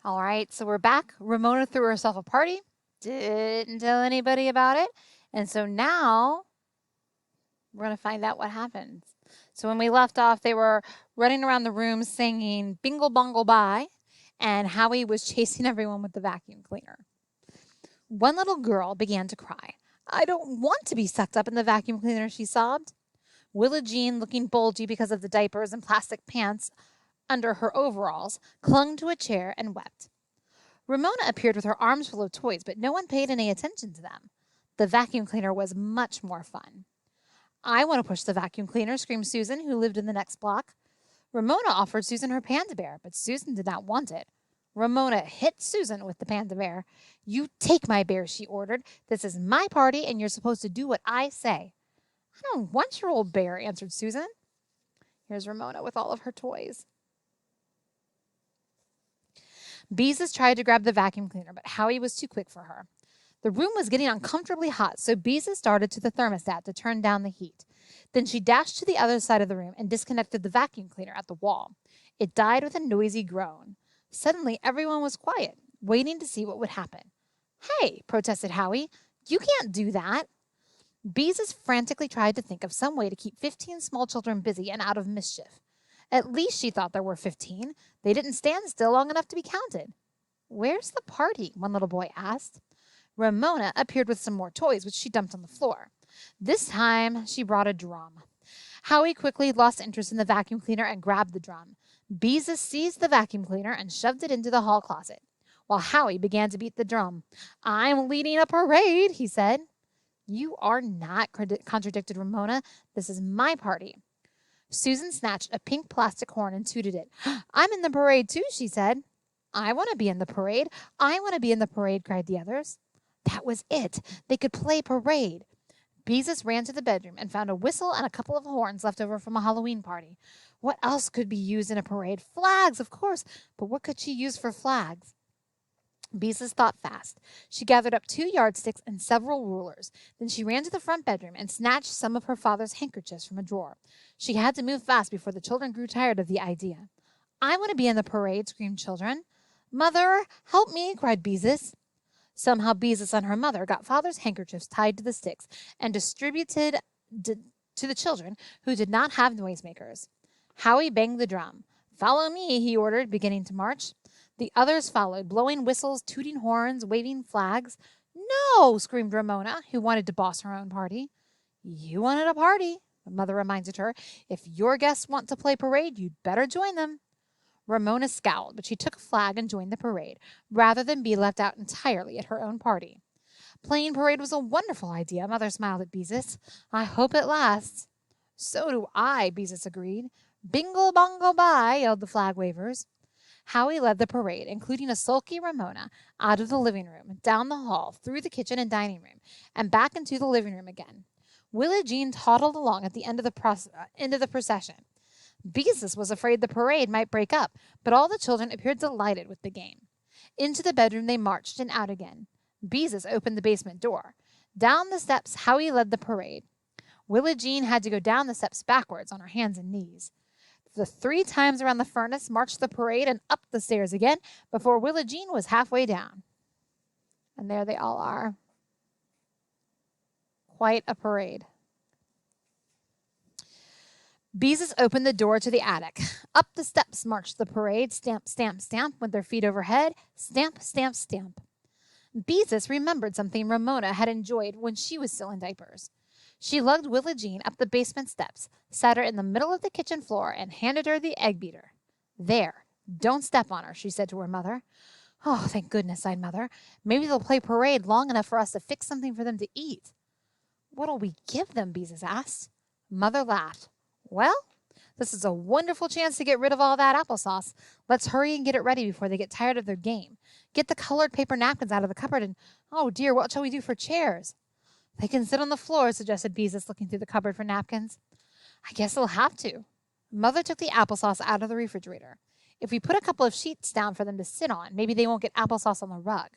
All right, so we're back. Ramona threw herself a party, didn't tell anybody about it. And so now we're going to find out what happens. So when we left off, they were running around the room singing Bingle Bongle Bye, and Howie was chasing everyone with the vacuum cleaner. One little girl began to cry. I don't want to be sucked up in the vacuum cleaner, she sobbed. Willa Jean, looking bulgy because of the diapers and plastic pants under her overalls, clung to a chair and wept. Ramona appeared with her arms full of toys, but no one paid any attention to them. The vacuum cleaner was much more fun. I want to push the vacuum cleaner, screamed Susan, who lived in the next block. Ramona offered Susan her panda bear, but Susan did not want it. Ramona hit Susan with the panda bear. You take my bear, she ordered. This is my party, and you're supposed to do what I say. I don't want your old bear, answered Susan. Here's Ramona with all of her toys. Beezus tried to grab the vacuum cleaner, but Howie was too quick for her. The room was getting uncomfortably hot, so Beezus started to the thermostat to turn down the heat. Then she dashed to the other side of the room and disconnected the vacuum cleaner at the wall. It died with a noisy groan. Suddenly, everyone was quiet, waiting to see what would happen. Hey, protested Howie, you can't do that. Beezus frantically tried to think of some way to keep 15 small children busy and out of mischief. At least she thought there were 15. They didn't stand still long enough to be counted. Where's the party? One little boy asked. Ramona appeared with some more toys, which she dumped on the floor. This time, she brought a drum. Howie quickly lost interest in the vacuum cleaner and grabbed the drum. Beezus seized the vacuum cleaner and shoved it into the hall closet, while Howie began to beat the drum. I'm leading a parade, he said. You are not, contradicted Ramona. This is my party. Susan snatched a pink plastic horn and tooted it. I'm in the parade too, she said. I want to be in the parade. I want to be in the parade, cried the others. That was it. They could play parade. Beezus ran to the bedroom and found a whistle and a couple of horns left over from a Halloween party. What else could be used in a parade? Flags, of course. But what could she use for flags? Beezus thought fast. She gathered up 2 yardsticks and several rulers. Then she ran to the front bedroom and snatched some of her father's handkerchiefs from a drawer. She had to move fast before the children grew tired of the idea. I want to be in the parade, screamed children. Mother, help me, cried Beezus. Somehow Beezus and her mother got father's handkerchiefs tied to the sticks and distributed to the children who did not have noisemakers. Howie banged the drum. Follow me, he ordered, beginning to march. The others followed, blowing whistles, tooting horns, waving flags. No, screamed Ramona, who wanted to boss her own party. You wanted a party, the mother reminded her. If your guests want to play parade, you'd better join them. Ramona scowled, but she took a flag and joined the parade, rather than be left out entirely at her own party. Playing parade was a wonderful idea, Mother smiled at Beezus. I hope it lasts. So do I, Beezus agreed. Bingle bongo bye, yelled the flag wavers. Howie led the parade, including a sulky Ramona, out of the living room, down the hall, through the kitchen and dining room, and back into the living room again. Willa Jean toddled along at the end of the procession. Beezus was afraid the parade might break up, but all the children appeared delighted with the game. Into the bedroom they marched and out again. Beezus opened the basement door. Down the steps, Howie led the parade. Willa Jean had to go down the steps backwards on her hands and knees. The 3 times around the furnace marched the parade and up the stairs again before Willa Jean was halfway down. And there they all are. Quite a parade. Beezus opened the door to the attic. Up the steps marched the parade. Stamp, stamp, stamp, with their feet overhead. Stamp, stamp, stamp. Beezus remembered something Ramona had enjoyed when she was still in diapers. She lugged Willa Jean up the basement steps, sat her in the middle of the kitchen floor, and handed her the egg beater. There, don't step on her, she said to her mother. Oh, thank goodness, sighed Mother. Maybe they'll play parade long enough for us to fix something for them to eat. What'll we give them? Beezus asked. Mother laughed. Well, this is a wonderful chance to get rid of all that applesauce. Let's hurry and get it ready before they get tired of their game. Get the colored paper napkins out of the cupboard and, oh dear, what shall we do for chairs? They can sit on the floor, suggested Beezus, looking through the cupboard for napkins. I guess they'll have to. Mother took the applesauce out of the refrigerator. If we put a couple of sheets down for them to sit on, maybe they won't get applesauce on the rug.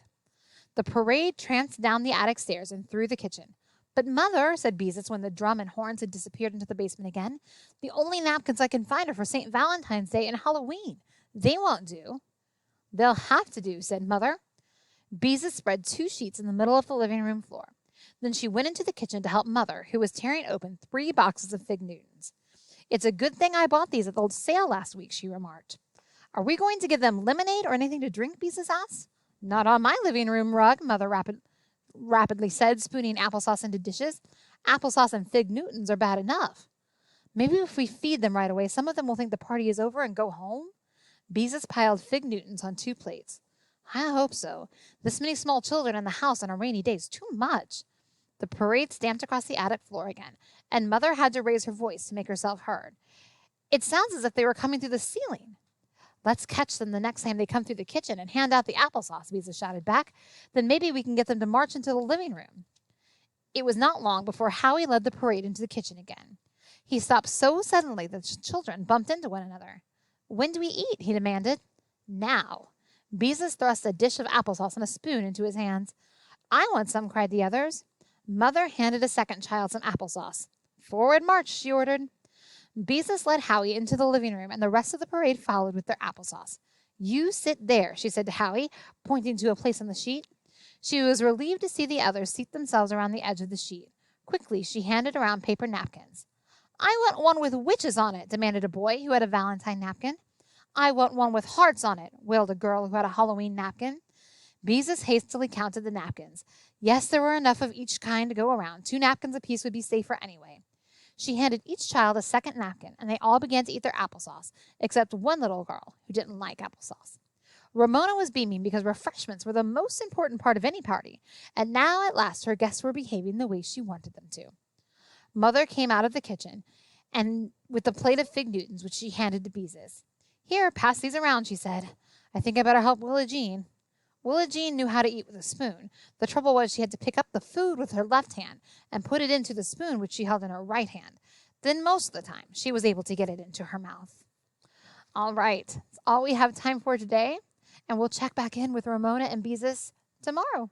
The parade tramped down the attic stairs and through the kitchen. But Mother, said Beezus when the drum and horns had disappeared into the basement again, the only napkins I can find are for St. Valentine's Day and Halloween. They won't do. They'll have to do, said Mother. Beezus spread 2 sheets in the middle of the living room floor. Then she went into the kitchen to help Mother, who was tearing open 3 boxes of Fig Newtons. It's a good thing I bought these at the old sale last week, she remarked. Are we going to give them lemonade or anything to drink, Beezus asked. Not on my living room rug, Mother rapidly said, spooning applesauce into dishes. Applesauce and Fig Newtons are bad enough. Maybe if we feed them right away, some of them will think the party is over and go home? Beezus piled Fig Newtons on 2 plates. I hope so. This many small children in the house on a rainy day is too much. The parade stamped across the attic floor again, and Mother had to raise her voice to make herself heard. It sounds as if they were coming through the ceiling. Let's catch them the next time they come through the kitchen and hand out the applesauce, Beezus shouted back. Then maybe we can get them to march into the living room. It was not long before Howie led the parade into the kitchen again. He stopped so suddenly that the children bumped into one another. When do we eat? He demanded. Now. Beezus thrust a dish of applesauce and a spoon into his hands. I want some, cried the others. Mother handed a second child some applesauce. Forward march, she ordered. Beezus led Howie into the living room, and the rest of the parade followed with their applesauce. You sit there, she said to Howie, pointing to a place on the sheet. She was relieved to see the others seat themselves around the edge of the sheet. Quickly, she handed around paper napkins. I want one with witches on it, demanded a boy who had a Valentine napkin. I want one with hearts on it, wailed a girl who had a Halloween napkin. Beezus hastily counted the napkins. Yes, there were enough of each kind to go around. 2 napkins apiece would be safer anyway. She handed each child a second napkin, and they all began to eat their applesauce, except one little girl who didn't like applesauce. Ramona was beaming because refreshments were the most important part of any party, and now at last her guests were behaving the way she wanted them to. Mother came out of the kitchen and with a plate of Fig Newtons, which she handed to Beezus. Here, pass these around, she said. I think I better help Willa Jean. Willa Jean knew how to eat with a spoon. The trouble was she had to pick up the food with her left hand and put it into the spoon which she held in her right hand. Then most of the time, she was able to get it into her mouth. All right, that's all we have time for today, and we'll check back in with Ramona and Beezus tomorrow.